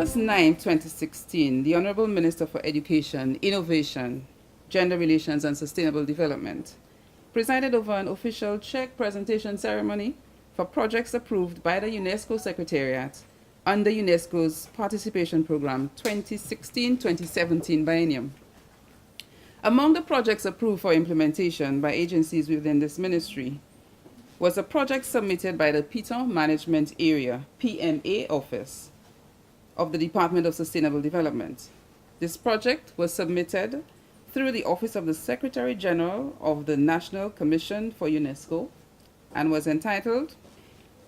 August 9, 2016, the Honorable Minister for Education, Innovation, Gender Relations and Sustainable Development presided over an official check presentation ceremony for projects approved by the UNESCO Secretariat under UNESCO's Participation Program 2016-2017 biennium. Among the projects approved for implementation by agencies within this ministry was a project submitted by the Pitons Management Area, PMA Office of the Department of Sustainable Development. This project was submitted through the Office of the Secretary General of the National Commission for UNESCO and was entitled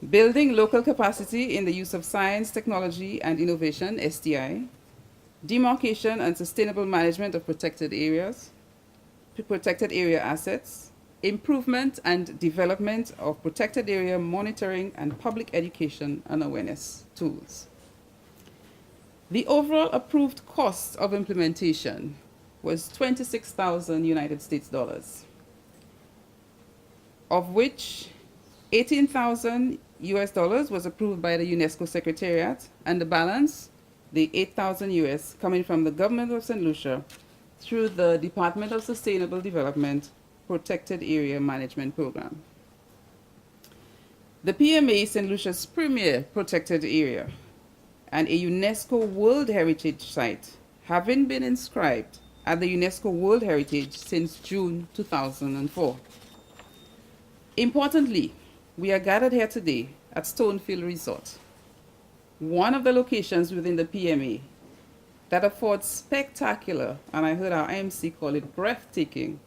Building Local Capacity in the Use of Science, Technology and Innovation, STI, Demarcation and Sustainable Management of Protected Areas, Protected Area Assets, Improvement and Development of Protected Area Monitoring and Public Education and Awareness Tools. The overall approved cost of implementation was 26,000 United States dollars, of which 18,000 US dollars was approved by the UNESCO Secretariat, and the balance, the 8,000 US, coming from the government of St. Lucia through the Department of Sustainable Development Protected Area Management Program. The PMA is St. Lucia's premier protected area and a UNESCO World Heritage Site, having been inscribed at the UNESCO World Heritage since June 2004. Importantly, we are gathered here today at Stonefield Resort, one of the locations within the PMA that affords spectacular, and I heard our IMC call it breathtaking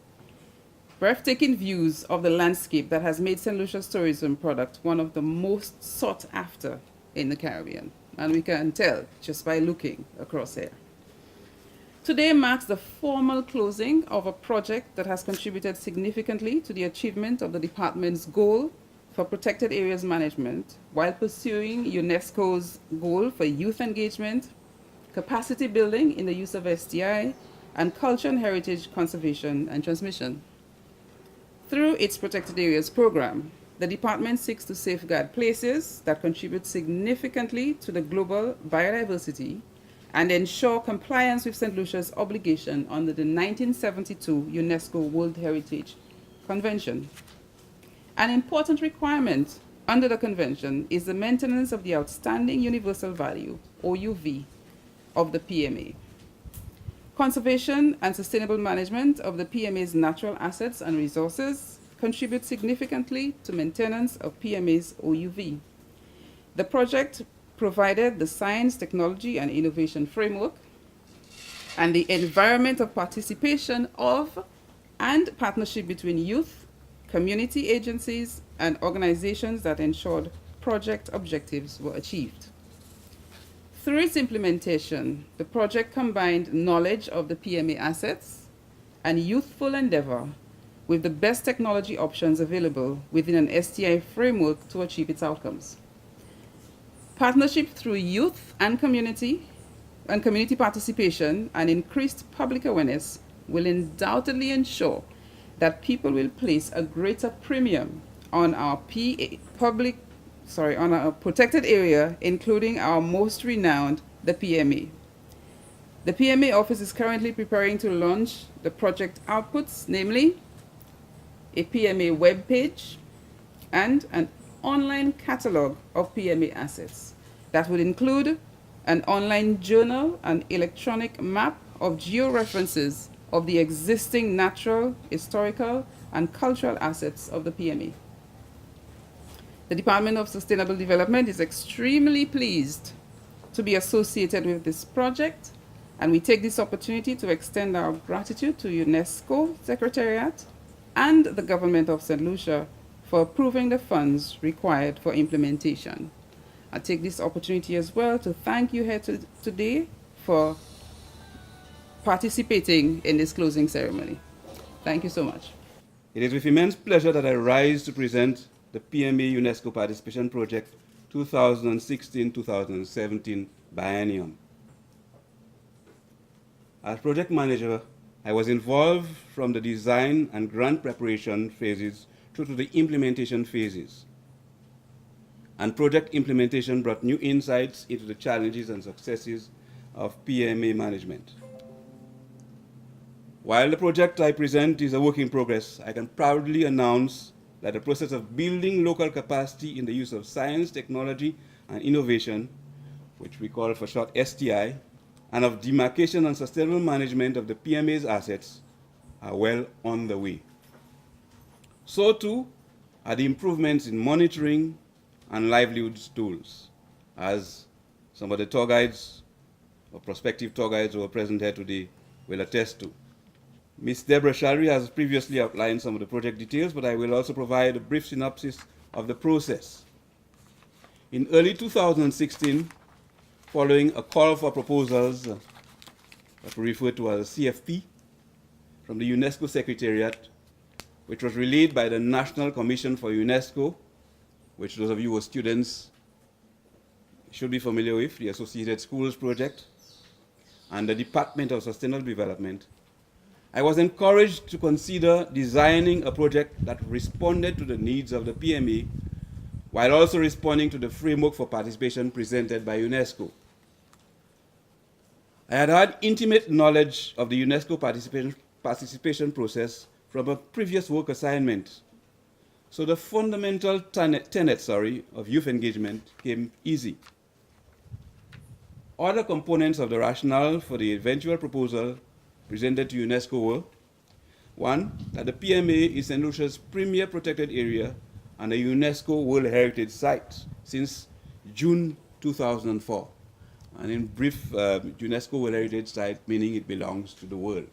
views of the landscape that has made St. Lucia's tourism product one of the most sought after in the Caribbean. And we can tell just by looking across here. Today marks the formal closing of a project that has contributed significantly to the achievement of the department's goal for protected areas management while pursuing UNESCO's goal for youth engagement, capacity building in the use of STI, and culture and heritage conservation and transmission. Through its Protected Areas program, the department seeks to safeguard places that contribute significantly to the global biodiversity and ensure compliance with St. Lucia's obligation under the 1972 UNESCO World Heritage Convention. An important requirement under the convention is the maintenance of the outstanding universal value, OUV, of the PMA. Conservation and sustainable management of the PMA's natural assets and resources contribute significantly to maintenance of PMA's OUV. The project provided the science, technology, and innovation framework and the environment of participation of and partnership between youth, community agencies, and organizations that ensured project objectives were achieved. Through its implementation, the project combined knowledge of the PMA assets and youthful endeavor with the best technology options available within an STI framework to achieve its outcomes. Partnership through youth and community participation and increased public awareness will undoubtedly ensure that people will place a greater premium on our protected area, including our most renowned, the PMA. The PMA office is currently preparing to launch the project outputs, namely a PMA webpage and an online catalog of PMA assets that would include an online journal and electronic map of georeferences of the existing natural, historical, and cultural assets of the PMA. The Department of Sustainable Development is extremely pleased to be associated with this project, and we take this opportunity to extend our gratitude to UNESCO Secretariat and the Government of St. Lucia for approving the funds required for implementation. I take this opportunity as well to thank you here today for participating in this closing ceremony. Thank you so much. It is with immense pleasure that I rise to present the PMA UNESCO Participation Project 2016-2017 biennium. As project manager, I was involved from the design and grant preparation phases through to the implementation phases. And project implementation brought new insights into the challenges and successes of PMA management. While the project I present is a work in progress, I can proudly announce that the process of building local capacity in the use of science, technology, and innovation, which we call for short STI, and of demarcation and sustainable management of the PMA's assets are well on the way. So too are the improvements in monitoring and livelihoods tools, as some of the tour guides or prospective tour guides who are present here today will attest to. Ms. Deborah Shalry has previously outlined some of the project details, but I will also provide a brief synopsis of the process. In early 2016, following a call for proposals that we refer to as a CFP from the UNESCO Secretariat, which was relayed by the National Commission for UNESCO, which those of you who are students should be familiar with, the Associated Schools Project, and the Department of Sustainable Development, I was encouraged to consider designing a project that responded to the needs of the PMA while also responding to the framework for participation presented by UNESCO. I had had intimate knowledge of the UNESCO participation process from a previous work assignment, so the fundamental tenets of youth engagement came easy. Other components of the rationale for the eventual proposal presented to UNESCO were: one, that the PMA is St. Lucia's premier protected area and a UNESCO World Heritage Site since June 2004. And in brief, UNESCO World Heritage Site meaning it belongs to the world.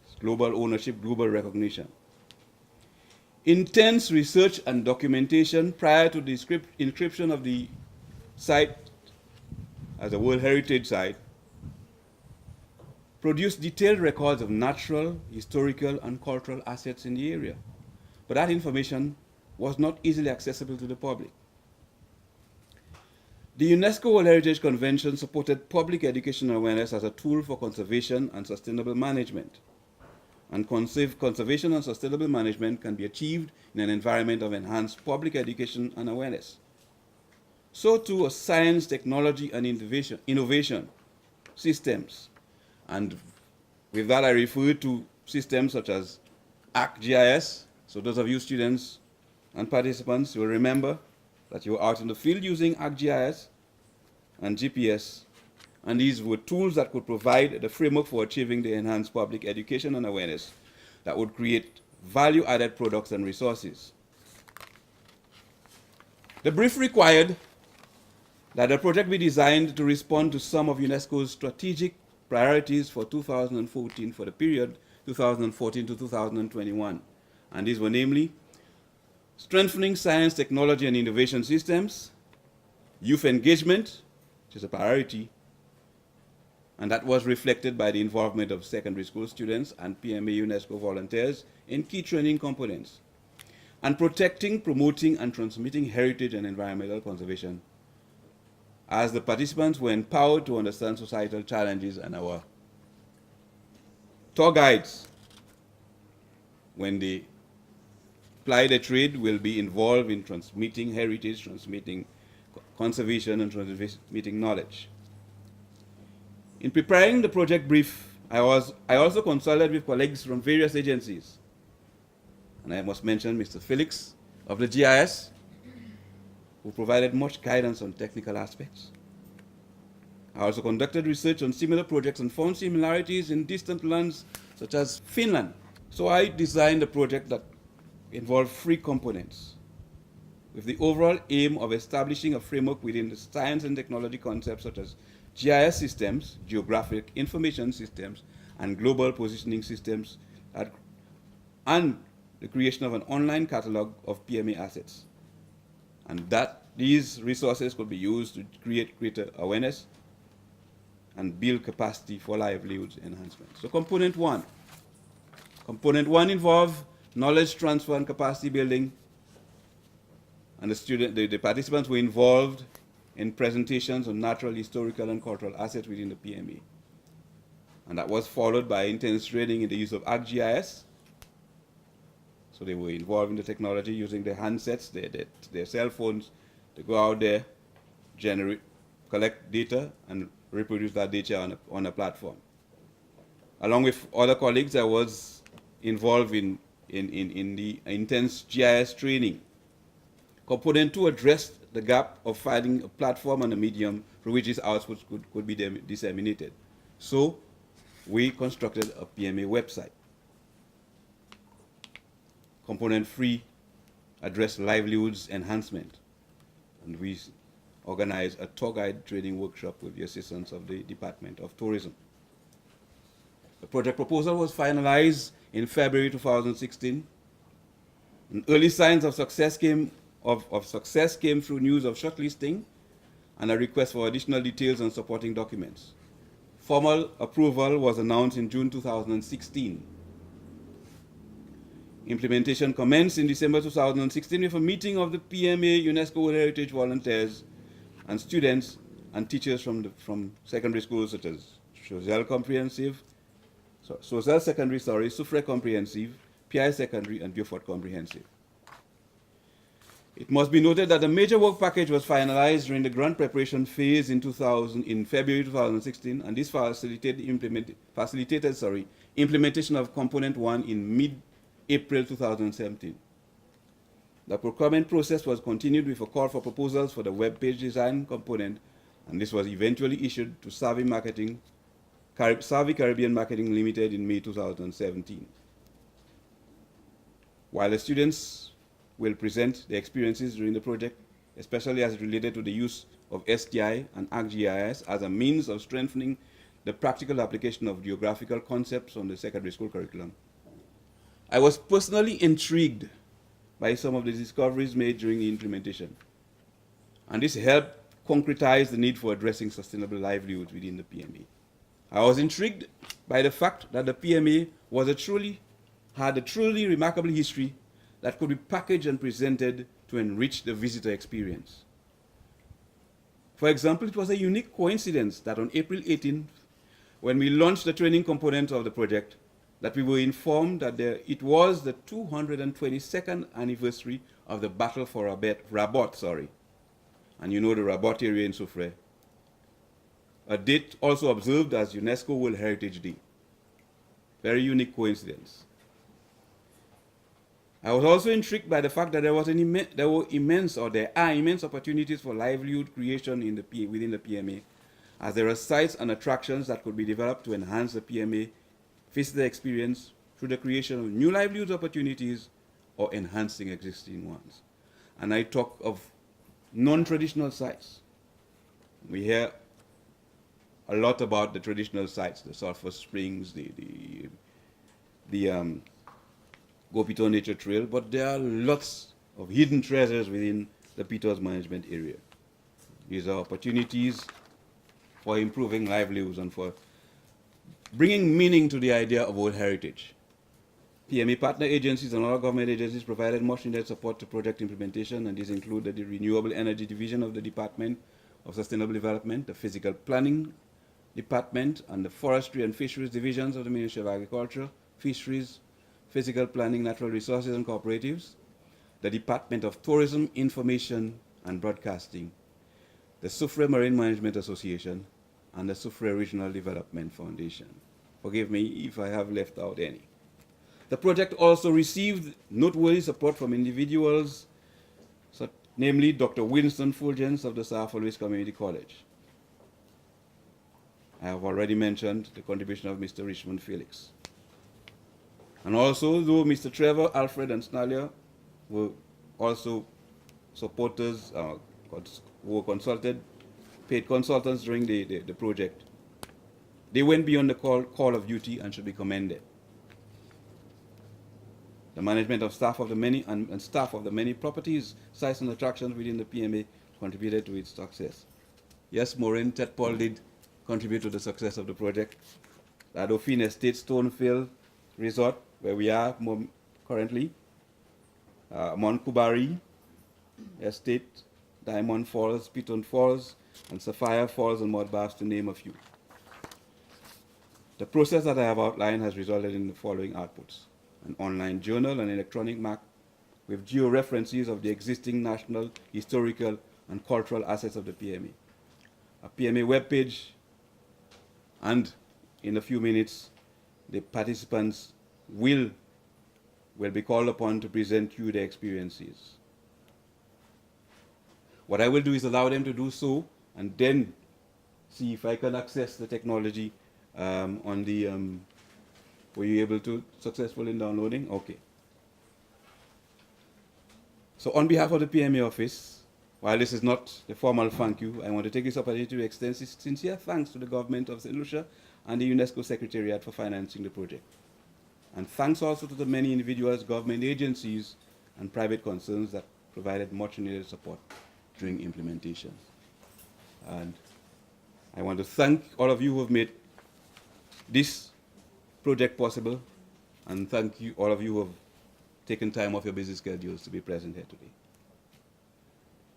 It's global ownership, global recognition. Intense research and documentation prior to the inscription of the site as a World Heritage Site produced detailed records of natural, historical, and cultural assets in the area. But that information was not easily accessible to the public. The UNESCO World Heritage Convention supported public education and awareness as a tool for conservation and sustainable management. And conservation and sustainable management can be achieved in an environment of enhanced public education and awareness. So too are science, technology, and innovation systems. And with that, I refer to systems such as ArcGIS. So those of you students and participants will remember that you were out in the field using ArcGIS and GPS. And these were tools that could provide the framework for achieving the enhanced public education and awareness that would create value-added products and resources. The brief required that the project be designed to respond to some of UNESCO's strategic priorities for 2014 for the period 2014 to 2021. And these were namely strengthening science, technology, and innovation systems, youth engagement, which is a priority, and that was reflected by the involvement of secondary school students and PMA UNESCO volunteers in key training components, and protecting, promoting, and transmitting heritage and environmental conservation, as the participants were empowered to understand societal challenges. And our tour guides, when they ply their trade, will be involved in transmitting heritage, transmitting conservation, and transmitting knowledge. In preparing the project brief, I also consulted with colleagues from various agencies. And I must mention Mr. Felix of the GIS, who provided much guidance on technical aspects. I also conducted research on similar projects and found similarities in distant lands such as Finland. So I designed a project that involved 3 components, with the overall aim of establishing a framework within the science and technology concepts such as GIS systems, geographic information systems, and global positioning systems, and the creation of an online catalog of PMA assets. And that these resources could be used to create greater awareness and build capacity for livelihoods enhancement. So component 1. Component 1 involved knowledge transfer and capacity building, and the participants were involved in presentations on natural, historical, and cultural assets within the PMA. And that was followed by intense training in the use of ArcGIS. So they were involved in the technology using their handsets, their cell phones, to go out there, collect data, and reproduce that data on a platform. Along with other colleagues, I was involved in the intense GIS training. Component 2 addressed the gap of finding a platform and a medium through which these outputs could be disseminated. So we constructed a PMA website. Component 3 addressed livelihoods enhancement, and we organized a tour guide training workshop with the assistance of the Department of Tourism. The project proposal was finalized in February 2016. And early signs of success came through news of shortlisting and a request for additional details and supporting documents. Formal approval was announced in June 2016. Implementation commenced in December 2016 with a meeting of the PMA UNESCO World Heritage volunteers and students and teachers from secondary schools such as Social Secondary, Soufrière Comprehensive, PI Secondary, and Beaufort Comprehensive. It must be noted that the major work package was finalized during the grant preparation phase in February 2016, and this facilitated implementation of Component 1 in mid-April 2017. The procurement process was continued with a call for proposals for the web page design component, and this was eventually issued to Savvy Caribbean Marketing Limited in May 2017. While the students will present their experiences during the project, especially as it related to the use of STI and ArcGIS as a means of strengthening the practical application of geographical concepts on the secondary school curriculum, I was personally intrigued by some of the discoveries made during the implementation, and this helped concretize the need for addressing sustainable livelihoods within the PMA. I was intrigued by the fact that the PMA had a truly remarkable history that could be packaged and presented to enrich the visitor experience. For example, it was a unique coincidence that on April 18th, when we launched the training component of the project, that we were informed that it was the 222nd anniversary of the Battle for Rabat. And you know the Rabat area in Soufrière. A date also observed as UNESCO World Heritage Day. Very unique coincidence. I was also intrigued by the fact that there are immense opportunities for livelihood creation within the PMA, as there are sites and attractions that could be developed to enhance the PMA visitor experience through the creation of new livelihood opportunities or enhancing existing ones. And I talk of non-traditional sites. We hear a lot about the traditional sites, the Sulphur Springs, the Pitons Nature Trail, but there are lots of hidden treasures within the Pitons management area. These are opportunities for improving livelihoods and for bringing meaning to the idea of World Heritage. PMA partner agencies and other government agencies provided much needed support to project implementation, and these included the Renewable Energy Division of the Department of Sustainable Development, the Physical Planning Department, and the Forestry and Fisheries Divisions of the Ministry of Agriculture, Fisheries, Physical Planning, Natural Resources and Cooperatives, the Department of Tourism, Information and Broadcasting, the Soufrière Marine Management Association, and the Soufrière Regional Development Foundation. Forgive me if I have left out any. The project also received noteworthy support from individuals, namely Dr. Winston Fulgens of the South Louis Community College. I have already mentioned the contribution of Mr. Richmond Felix. And also, though Mr. Trevor, Alfred, and Snalia were also supporters who were consulted, paid consultants during the project, they went beyond the call of duty and should be commended. The management of staff of the many properties, sites, and attractions within the PMA contributed to its success. Yes, Maureen Tetpol did contribute to the success of the project. The Dauphine Estate Stonefield Resort, where we are currently, Mount Kubari Estate, Diamond Falls, Piton Falls, and Sapphire Falls and Mud Baths, to name a few. The process that I have outlined has resulted in the following outputs: an online journal and electronic map with georeferences of the existing national, historical, and cultural assets of the PMA. A PMA webpage, and in a few minutes, the participants will be called upon to present you their experiences. What I will do is allow them to do so, and then see if I can access the technology on the, were you able to successful in downloading? Okay. So on behalf of the PMA office, while this is not the formal thank you, I want to take this opportunity to extend sincere thanks to the government of St. Lucia and the UNESCO Secretariat for financing the project. And thanks also to the many individuals, government agencies, and private concerns that provided much needed support during implementation. And I want to thank all of you who have made this project possible, and thank you, all of you who have taken time off your busy schedules to be present here today.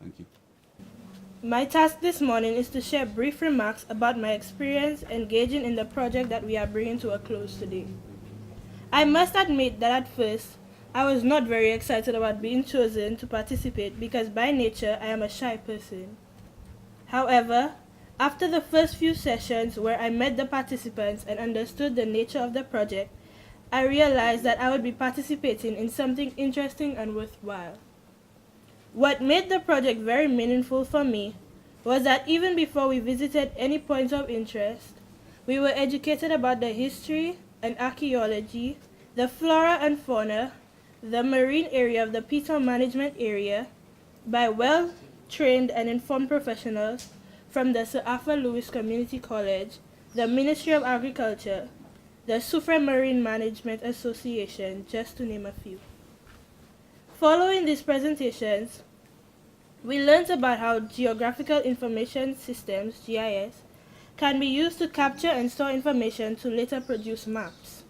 Thank you. My task this morning is to share brief remarks about my experience engaging in the project that we are bringing to a close today. I must admit that at first, I was not very excited about being chosen to participate because by nature I am a shy person. However, after the first few sessions where I met the participants and understood the nature of the project, I realized that I would be participating in something interesting and worthwhile. What made the project very meaningful for me was that even before we visited any points of interest, we were educated about the history and archaeology, the flora and fauna, the marine area of the Pitons management area by well-trained and informed professionals from the Sir Arthur Lewis Community College, the Ministry of Agriculture, the Soufrière Marine Management Association, just to name a few. Following these presentations, we learned about how Geographical Information Systems, GIS, can be used to capture and store information to later produce maps.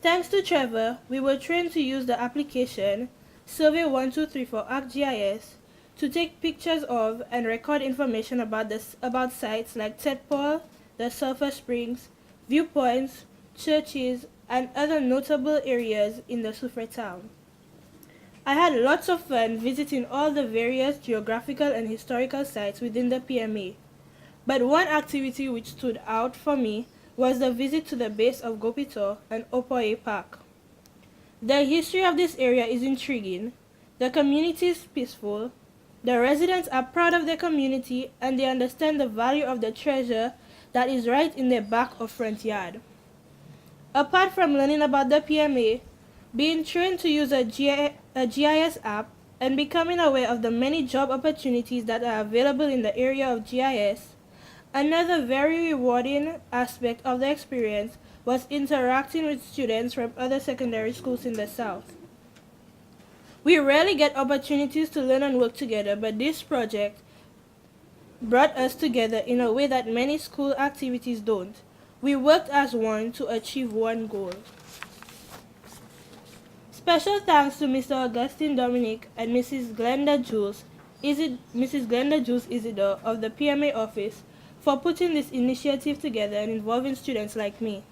Thanks to Trevor, we were trained to use the application Survey 123 for ArcGIS to take pictures of and record information about sites like Tedpole, the Sulphur Springs, viewpoints, churches, and other notable areas in the Soufrière town. I had lots of fun visiting all the various geographical and historical sites within the PMA, but one activity which stood out for me was the visit to the base of Gopito and Opoye Park. The history of this area is intriguing, the community is peaceful, the residents are proud of their community, and they understand the value of the treasure that is right in their back or front yard. Apart from learning about the PMA, being trained to use a GIS app and becoming aware of the many job opportunities that are available in the area of GIS, another very rewarding aspect of the experience was interacting with students from other secondary schools in the South. We rarely get opportunities to learn and work together, but this project brought us together in a way that many school activities don't. We worked as one to achieve one goal. Special thanks to Mr. Augustine Dominic and Mrs. Glenda Jules Isidore of the PMA office for putting this initiative together and involving students like me.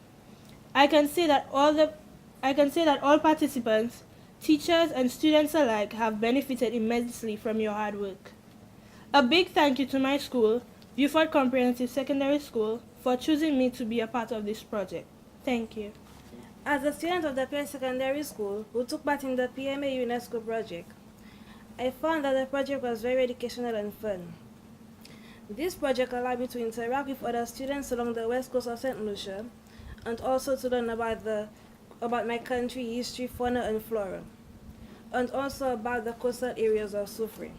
I can say that all participants, teachers and students alike have benefited immensely from your hard work. A big thank you to my school, Beaufort Comprehensive Secondary School, for choosing me to be a part of this project. Thank you. As a student of the Pierre Secondary School who took part in the PMA UNESCO project, I found that the project was very educational and fun. This project allowed me to interact with other students along the west coast of St. Lucia and also to learn about my country, history, fauna and flora, and also about the coastal areas of Soufrière.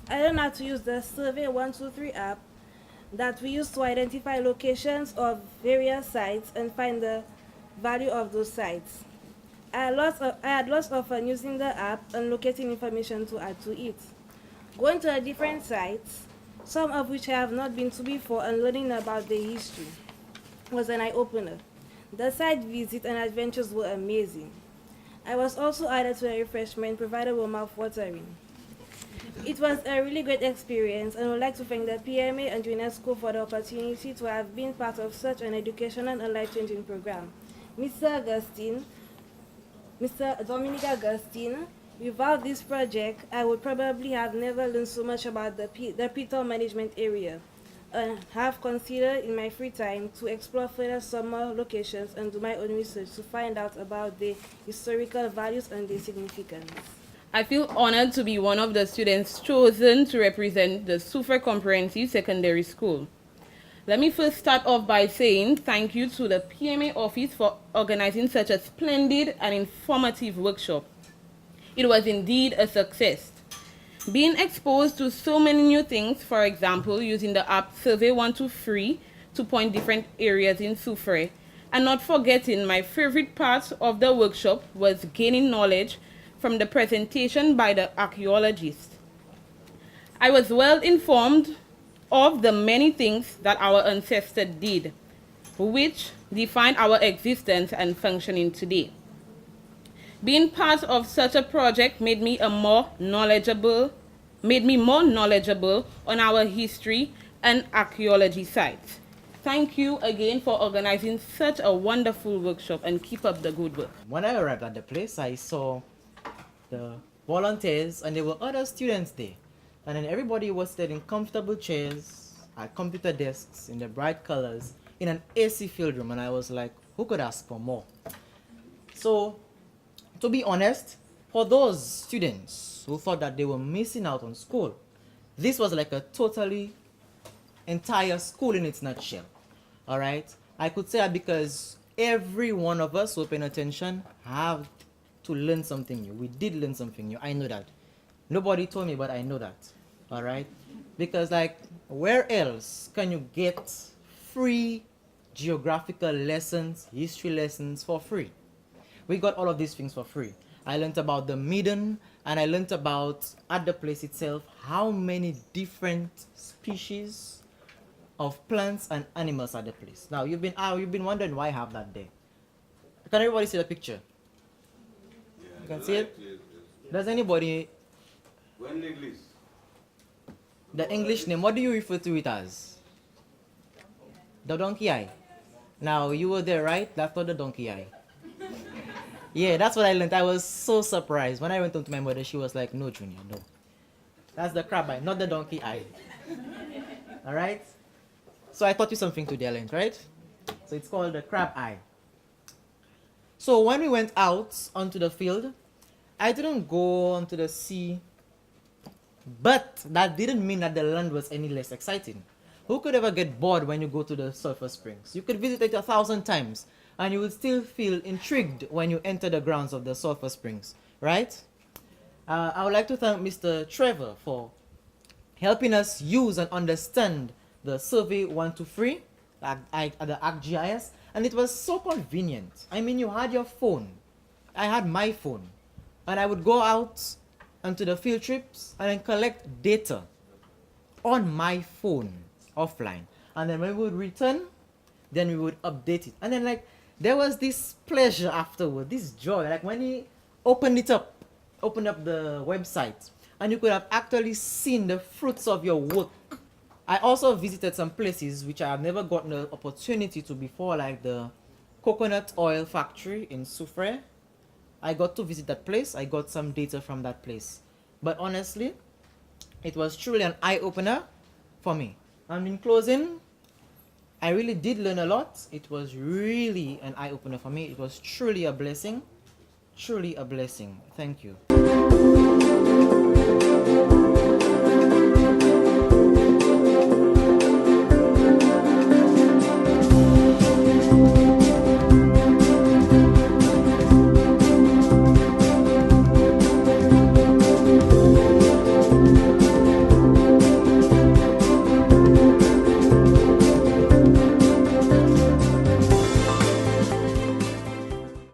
I learned how to use the Survey 123 app that we use to identify locations of various sites and find the value of those sites. I had lots of fun using the app and locating information to add to it. Going to the different sites, some of which I have not been to before, and learning about their history was an eye-opener. The site visits and adventures were amazing. I was also added to a refreshment provided with mouth-watering. It was a really great experience, and I would like to thank the PMA and UNESCO for the opportunity to have been part of such an educational and life-changing program. Mr. Dominic Augustine, Without this project, I would probably have never learned so much about the Piton management area and have considered in my free time to explore further summer locations and do my own research to find out about their historical values and their significance. I feel honored to be one of the students chosen to represent the Soufrière Comprehensive Secondary School. Let me first start off by saying thank you to the PMA office for organizing such a splendid and informative workshop. It was indeed a success. Being exposed to so many new things, for example, using the app Survey 123 to point different areas in Soufrière, and not forgetting my favorite part of the workshop was gaining knowledge from the presentation by the archaeologist. I was well informed of the many things that our ancestors did, which define our existence and functioning today. Being part of such a project made me more knowledgeable on our history and archaeology sites. Thank you again for organizing such a wonderful workshop and keep up the good work. When I arrived at the place, I saw the volunteers and there were other students there. And then everybody was sitting in comfortable chairs at computer desks in the bright colors in an AC filled room. And I was like, who could ask for more? So, to be honest, for those students who thought that they were missing out on school, this was like a totally entire school in its nutshell. All right? I could say that because every one of us who paying attention have to learn something new. We did learn something new. I know that. Nobody told me, but I know that. All right? Because like, where else can you get free geographical lessons, history lessons for free? We got all of these things for free. I learned about the Midden, and I learned about, at the place itself, how many different species of plants and animals at the place. Now, you've been wondering why I have that there. Can everybody see the picture? Yeah, You can see it? Yes. Does anybody, When English? the English name, what do you refer to it as? The donkey eye. Now, you were there, right? That's not the donkey eye. Yeah, that's what I learned. I was so surprised. When I went home to my mother, she was like, no, Junior, no. That's the crab eye, not the donkey eye. All right? So I taught you something today, I learned, right? So it's called the crab eye. So when we went out onto the field, I didn't go onto the sea, but that didn't mean that the land was any less exciting. Who could ever get bored when you go to the Sulphur Springs? You could visit it 1,000 times, and you would still feel intrigued when you enter the grounds of the Sulphur Springs, right? I would like to thank Mr. Trevor for helping us use and understand the Survey 123, the ArcGIS, and it was so convenient. I mean, you had your phone. I had my phone, and I would go out onto the field trips and then collect data on my phone offline. And then when we would return, then we would update it. And then like, there was this pleasure afterward, this joy. Like when he opened up the website, and you could have actually seen the fruits of your work. I also visited some places which I have never gotten the opportunity to before, like the coconut oil factory in Soufrière. I got to visit that place. I got some data from that place. But honestly, it was truly an eye-opener for me. And in closing, I really did learn a lot. It was really an eye-opener for me. It was truly a blessing. Truly a blessing. Thank you.